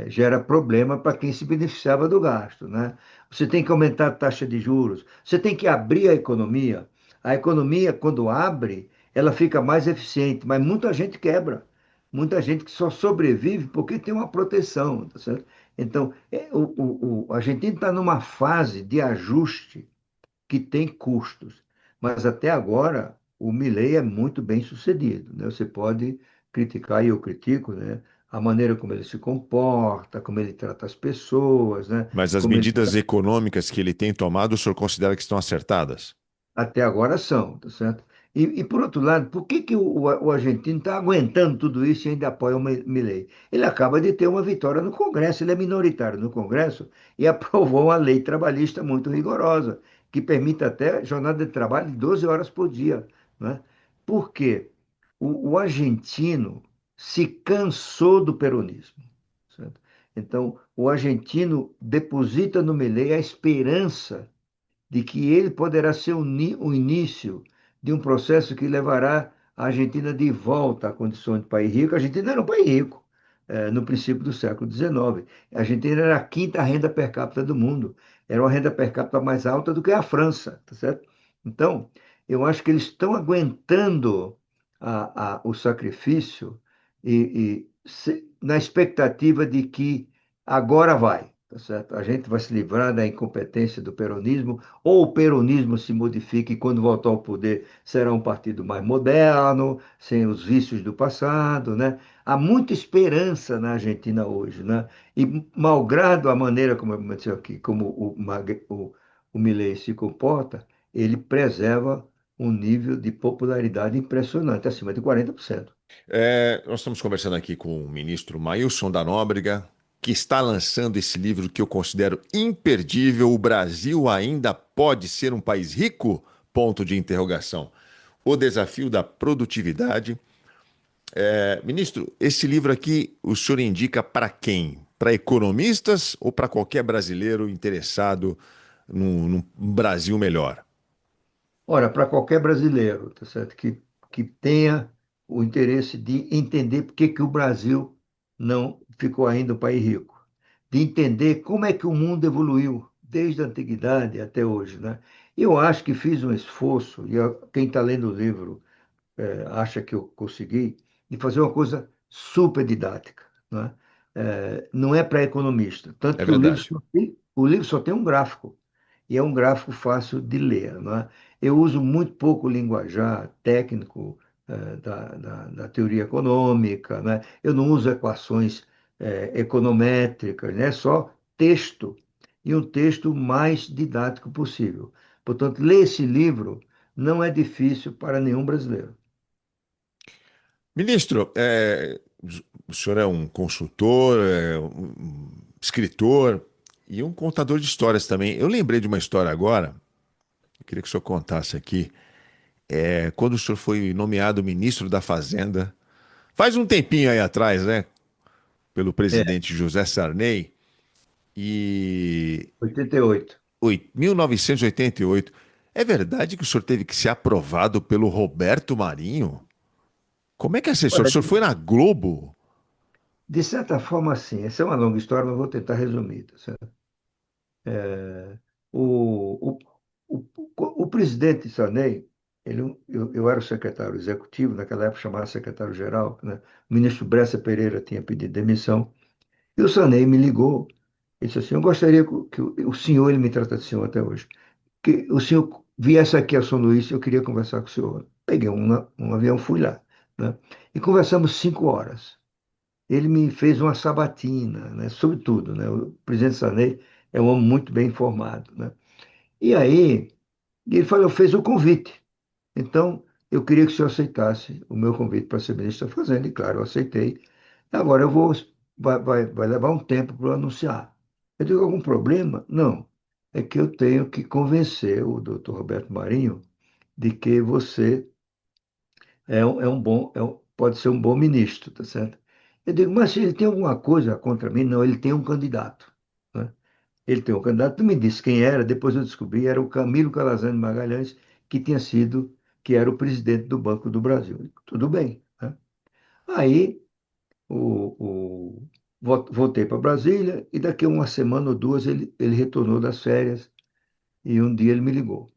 Speaker 2: gera problema para quem se beneficiava do gasto, né? Você tem que aumentar a taxa de juros, você tem que abrir a economia. A economia, quando abre, ela fica mais eficiente, mas muita gente quebra. Muita gente que só sobrevive porque tem uma proteção, tá certo? Então, a Argentina está numa fase de ajuste que tem custos. Mas até agora, o Milei é muito bem sucedido, né? Você pode criticar, e eu critico, né? A maneira como ele se comporta, como ele trata as pessoas, né?
Speaker 1: Mas as
Speaker 2: Como ele
Speaker 1: medidas econômicas que ele tem tomado, o senhor considera que estão acertadas?
Speaker 2: até agora são, tá certo? Por outro lado, por que que o argentino está aguentando tudo isso e ainda apoia o Milei? Ele acaba de ter uma vitória no Congresso, ele é minoritário no Congresso e aprovou uma lei trabalhista muito rigorosa, que permite até jornada de trabalho de 12 horas por dia, né? Por quê? O argentino se cansou do peronismo, certo? Então, o argentino deposita no Milei a esperança de que ele poderá ser o início de um processo que levará a Argentina de volta à condição de país rico. A Argentina era um país rico, no princípio do século XIX. A Argentina era a quinta renda per capita do mundo. Era uma renda per capita mais alta do que a França, tá certo? Então, eu acho que eles estão aguentando o sacrifício na expectativa de que agora vai. Tá certo? A gente vai se livrar da incompetência do peronismo, ou o peronismo se modifica e, quando voltar ao poder, será um partido mais moderno, sem os vícios do passado, né? Há muita esperança na Argentina hoje, né? E, malgrado a maneira como eu disse aqui, como o Milei se comporta, ele preserva um nível de popularidade impressionante, acima de 40%.
Speaker 1: Nós estamos conversando aqui com o ministro Mailson da Nóbrega, que está lançando esse livro que eu considero imperdível. O Brasil ainda pode ser um país rico? Ponto de interrogação. O desafio da produtividade. Ministro, esse livro aqui o senhor indica para quem? Para economistas ou para qualquer brasileiro interessado num Brasil melhor?
Speaker 2: Ora, para qualquer brasileiro, tá certo? Que tenha o interesse de entender por que que o Brasil não ficou ainda um país rico, de entender como é que o mundo evoluiu desde a antiguidade até hoje, né? Eu acho que fiz um esforço, e quem está lendo o livro acha que eu consegui, de fazer uma coisa super didática, né? Não é para economista, tanto
Speaker 1: É
Speaker 2: que
Speaker 1: verdade.
Speaker 2: o livro só tem um gráfico e é um gráfico fácil de ler, não é? Eu uso muito pouco linguajar técnico da teoria econômica, né? Eu não uso equações econométricas, né? Só texto, e um texto mais didático possível. Portanto, ler esse livro não é difícil para nenhum brasileiro.
Speaker 1: Ministro, o senhor é um consultor, um escritor e um contador de histórias também. Eu lembrei de uma história agora, eu queria que o senhor contasse aqui. Quando o senhor foi nomeado ministro da Fazenda, faz um tempinho aí atrás, né? Pelo
Speaker 2: É,
Speaker 1: presidente José Sarney, e
Speaker 2: 88.
Speaker 1: 1988. É verdade que o senhor teve que ser aprovado pelo Roberto Marinho? Como é que é essa história? O
Speaker 2: Olha,
Speaker 1: senhor foi na Globo?
Speaker 2: de certa forma, sim. Essa é uma longa história, mas vou tentar resumir. Tá certo? O, o, o presidente Sarney, eu era o secretário executivo, naquela época chamava secretário-geral, né? O ministro Bressa Pereira tinha pedido demissão, E o Sarney me ligou e disse assim, eu gostaria que o senhor, ele me trata de senhor até hoje, que o senhor viesse aqui a São Luís, eu queria conversar com o senhor. Peguei um avião, fui lá, né? E conversamos 5 horas. Ele me fez uma sabatina, né, sobre tudo, né? O presidente Sarney é um homem muito bem informado, né? E aí, ele falou, fez o convite. Então, eu queria que o senhor aceitasse o meu convite para ser ministro da Fazenda, e claro, eu aceitei. Agora eu vou, vai levar um tempo para eu anunciar. Eu digo, algum problema? Não. É que eu tenho que convencer o doutor Roberto Marinho de que você pode ser um bom ministro, tá certo? Eu digo, mas se ele tem alguma coisa contra mim? Não, ele tem um candidato, né? Ele tem um candidato, tu me disse quem era, depois eu descobri, era o Camilo Calazans Magalhães, que tinha sido, que era o presidente do Banco do Brasil. Tudo bem, né? Aí, voltei para Brasília e daqui a uma semana ou duas ele retornou das férias e um dia ele me ligou.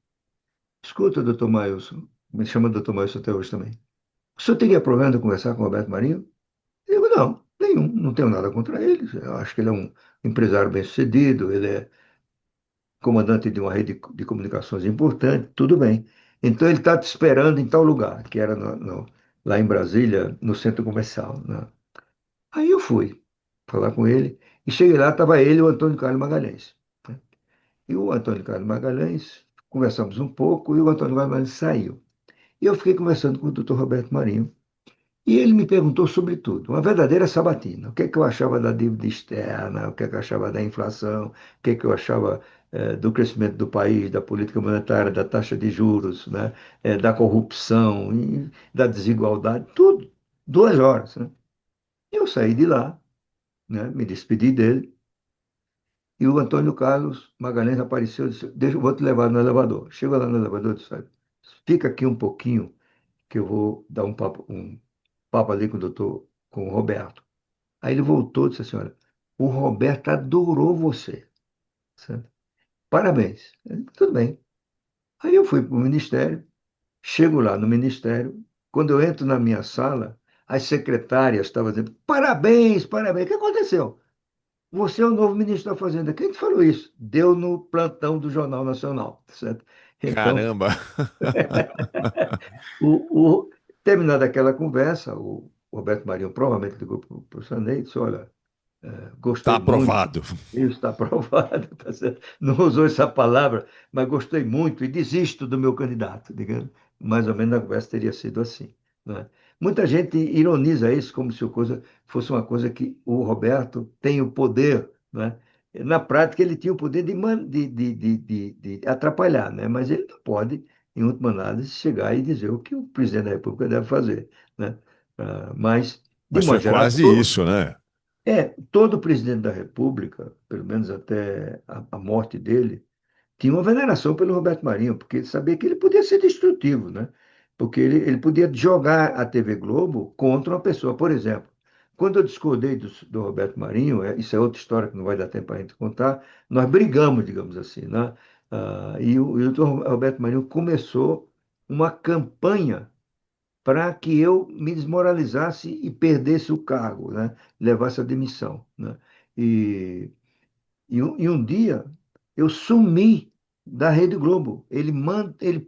Speaker 2: Escuta, doutor Mailson, me chama doutor Mailson até hoje também. O senhor teria problema de conversar com o Roberto Marinho? Eu digo, não, nenhum, não tenho nada contra ele. Eu acho que ele é um empresário bem-sucedido, ele é comandante de uma rede de comunicações importante, tudo bem. Então ele está te esperando em tal lugar, que era lá em Brasília, no centro comercial, né? Aí eu fui falar com ele, e cheguei lá, estava ele e o Antônio Carlos Magalhães, né? E o Antônio Carlos Magalhães, conversamos um pouco, e o Antônio Carlos Magalhães saiu. E eu fiquei conversando com o doutor Roberto Marinho, e ele me perguntou sobre tudo, uma verdadeira sabatina. O que é que eu achava da dívida externa, o que é que eu achava da inflação, o que é que eu achava do crescimento do país, da política monetária, da taxa de juros, né, da corrupção, e da desigualdade, tudo. 2 horas, né? Eu saí de lá, né, me despedi dele, e o Antônio Carlos Magalhães apareceu e disse, deixa, eu vou te levar no elevador. Chega lá no elevador e disse, "Olha, fica aqui um pouquinho, que eu vou dar um papo ali com o doutor, com o Roberto. Aí ele voltou e disse assim, olha, o Roberto adorou você, certo? Parabéns. Eu disse, tudo bem. Aí eu fui para o ministério, chego lá no ministério, quando eu entro na minha sala, as secretárias estavam dizendo, parabéns, parabéns. O que aconteceu? Você é o novo ministro da Fazenda. Quem te falou isso? Deu no plantão do Jornal Nacional, certo? Então,
Speaker 1: Caramba!
Speaker 2: o, o, terminada aquela conversa, o Roberto Marinho provavelmente ligou para o Sanei e disse, olha,
Speaker 1: Tá
Speaker 2: gostei muito.
Speaker 1: aprovado.
Speaker 2: Isso está aprovado, tá certo? Não usou essa palavra, mas gostei muito e desisto do meu candidato, digamos. Mais ou menos a conversa teria sido assim, né? Muita gente ironiza isso como se a coisa fosse uma coisa que o Roberto tem o poder, né? Na prática, ele tinha o poder de atrapalhar, né? Mas ele não pode, em última análise, chegar e dizer o que o presidente da República deve fazer, né? Mas, de
Speaker 1: Mas foi
Speaker 2: modo geral,
Speaker 1: quase isso, né?
Speaker 2: todo presidente da República, pelo menos até a morte dele, tinha uma veneração pelo Roberto Marinho, porque ele sabia que ele podia ser destrutivo, né? Porque ele podia jogar a TV Globo contra uma pessoa. Por exemplo, quando eu discordei do Roberto Marinho, isso é outra história que não vai dar tempo para a gente contar, nós brigamos, digamos assim, né? E o Roberto Marinho começou uma campanha para que eu me desmoralizasse e perdesse o cargo, né? Levasse a demissão, né? E, e um dia eu sumi da Rede Globo. Ele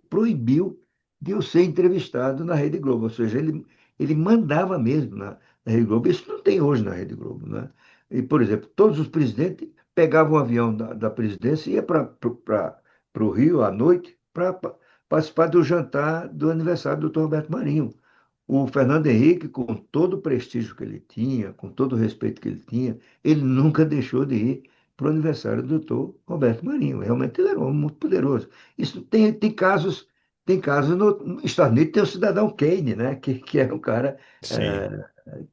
Speaker 2: proibiu de eu ser entrevistado na Rede Globo, ou seja, ele mandava mesmo na Rede Globo. Isso não tem hoje na Rede Globo, né? E, por exemplo, todos os presidentes pegavam o avião da presidência e iam para o Rio à noite para participar do jantar do aniversário do Dr. Roberto Marinho. O Fernando Henrique, com todo o prestígio que ele tinha, com todo o respeito que ele tinha, ele nunca deixou de ir para o aniversário do doutor Roberto Marinho. Realmente ele era um homem muito poderoso. Isso tem casos nos Estados Unidos, tem o cidadão Kane, né? Que era um cara
Speaker 1: Sim.
Speaker 2: é,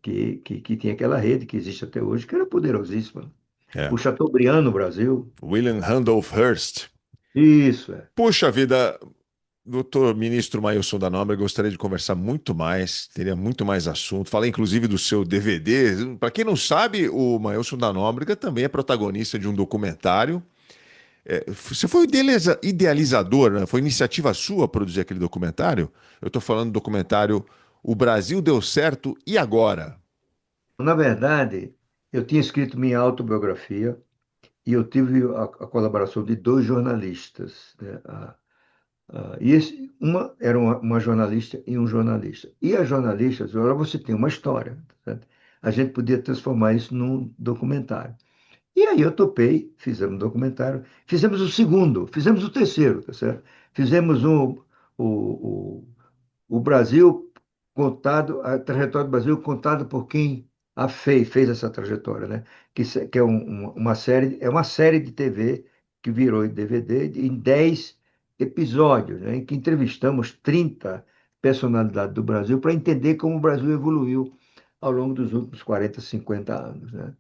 Speaker 2: que tinha aquela rede que existe até hoje, que era poderosíssima.
Speaker 1: É.
Speaker 2: O Chateaubriand no Brasil.
Speaker 1: William Randolph Hearst.
Speaker 2: Isso, é.
Speaker 1: Puxa vida, doutor ministro Mailson da Nóbrega, gostaria de conversar muito mais, teria muito mais assunto. Falei inclusive do seu DVD. Para quem não sabe, o Mailson da Nóbrega também é protagonista de um documentário. Você foi o idealizador, né? Foi iniciativa sua produzir aquele documentário? Eu estou falando do documentário O Brasil Deu Certo e Agora?
Speaker 2: Na verdade. Eu tinha escrito minha autobiografia e eu tive a colaboração de dois jornalistas, né? Uma era uma jornalista e um jornalista. E as jornalistas, agora você tem uma história, tá certo? A gente podia transformar isso num documentário. E aí eu topei, fizemos um documentário, fizemos o segundo, fizemos o terceiro, tá certo? Fizemos o, o Brasil contado, a trajetória do Brasil contada por quem fez essa trajetória, né? Que é uma série de TV que virou em DVD em 10 episódios, né? Em que entrevistamos 30 personalidades do Brasil para entender como o Brasil evoluiu ao longo dos últimos 40, 50 anos, né?
Speaker 1: É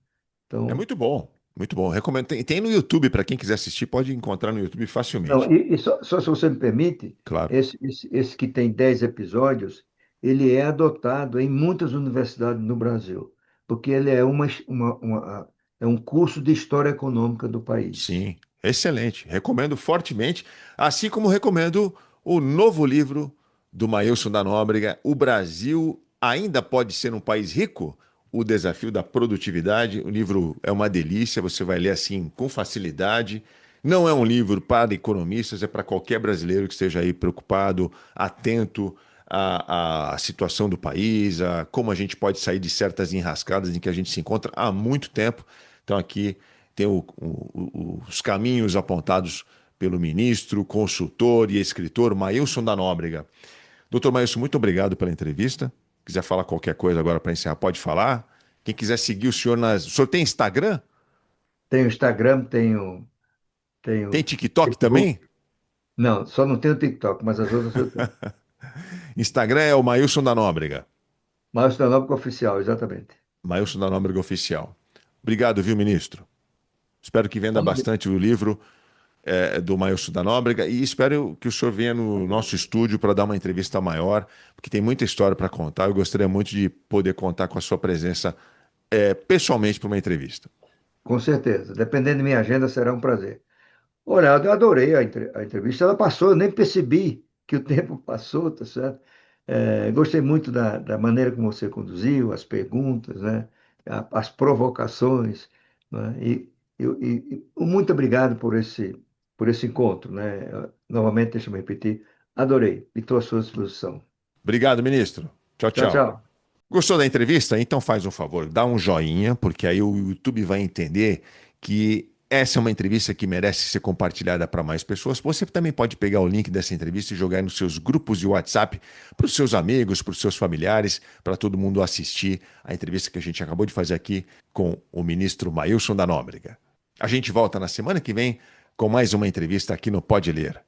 Speaker 2: Então,
Speaker 1: muito bom, muito bom. Recomendo. Tem no YouTube, para quem quiser assistir, pode encontrar no YouTube
Speaker 2: não,
Speaker 1: facilmente.
Speaker 2: e só se você me permite,
Speaker 1: Claro.
Speaker 2: esse que tem 10 episódios, ele é adotado em muitas universidades no Brasil, porque ele é é um curso de história econômica do país.
Speaker 1: Sim, excelente. Recomendo fortemente, assim como recomendo o novo livro do Maílson da Nóbrega, O Brasil ainda pode ser um país rico? O desafio da produtividade. O livro é uma delícia, você vai ler assim com facilidade. Não é um livro para economistas, é para qualquer brasileiro que esteja aí preocupado, atento à situação do país, a como a gente pode sair de certas enrascadas em que a gente se encontra há muito tempo. Então, aqui tem os caminhos apontados pelo ministro, consultor e escritor Maílson da Nóbrega. Doutor Maílson, muito obrigado pela entrevista. Quiser falar qualquer coisa agora para encerrar, pode falar. Quem quiser seguir o senhor nas. O senhor tem Instagram?
Speaker 2: Tem o Instagram, tem
Speaker 1: Tem
Speaker 2: o
Speaker 1: TikTok
Speaker 2: Facebook.
Speaker 1: também?
Speaker 2: Não, só não tem o TikTok, mas as outras eu tenho.
Speaker 1: Instagram é o Maílson da Nóbrega.
Speaker 2: Márcio Danóbico Oficial, exatamente.
Speaker 1: Maílson da Nóbrega Oficial. Obrigado, viu, ministro? Espero que venda
Speaker 2: Vamos-
Speaker 1: bastante o livro do Maílson da Nóbrega e espero que o senhor venha no nosso estúdio para dar uma entrevista maior, porque tem muita história para contar. Eu gostaria muito de poder contar com a sua presença pessoalmente para uma entrevista.
Speaker 2: Com certeza. Dependendo da minha agenda, será um prazer. Olha, eu adorei a entrevista. Ela passou, eu nem percebi que o tempo passou, tá certo? Gostei muito da maneira como você conduziu, as perguntas, né? As provocações, né? Muito obrigado por esse encontro, né? Novamente, deixa eu me repetir, adorei e estou à sua disposição.
Speaker 1: Obrigado, ministro. Tchau,
Speaker 2: Tchau,
Speaker 1: tchau.
Speaker 2: tchau.
Speaker 1: Gostou da entrevista? Então faz um favor, dá um joinha, porque aí o YouTube vai entender que essa é uma entrevista que merece ser compartilhada para mais pessoas. Você também pode pegar o link dessa entrevista e jogar nos seus grupos de WhatsApp para os seus amigos, para os seus familiares, para todo mundo assistir a entrevista que a gente acabou de fazer aqui com o ministro Maílson da Nóbrega. A gente volta na semana que vem com mais uma entrevista aqui no Pode Ler.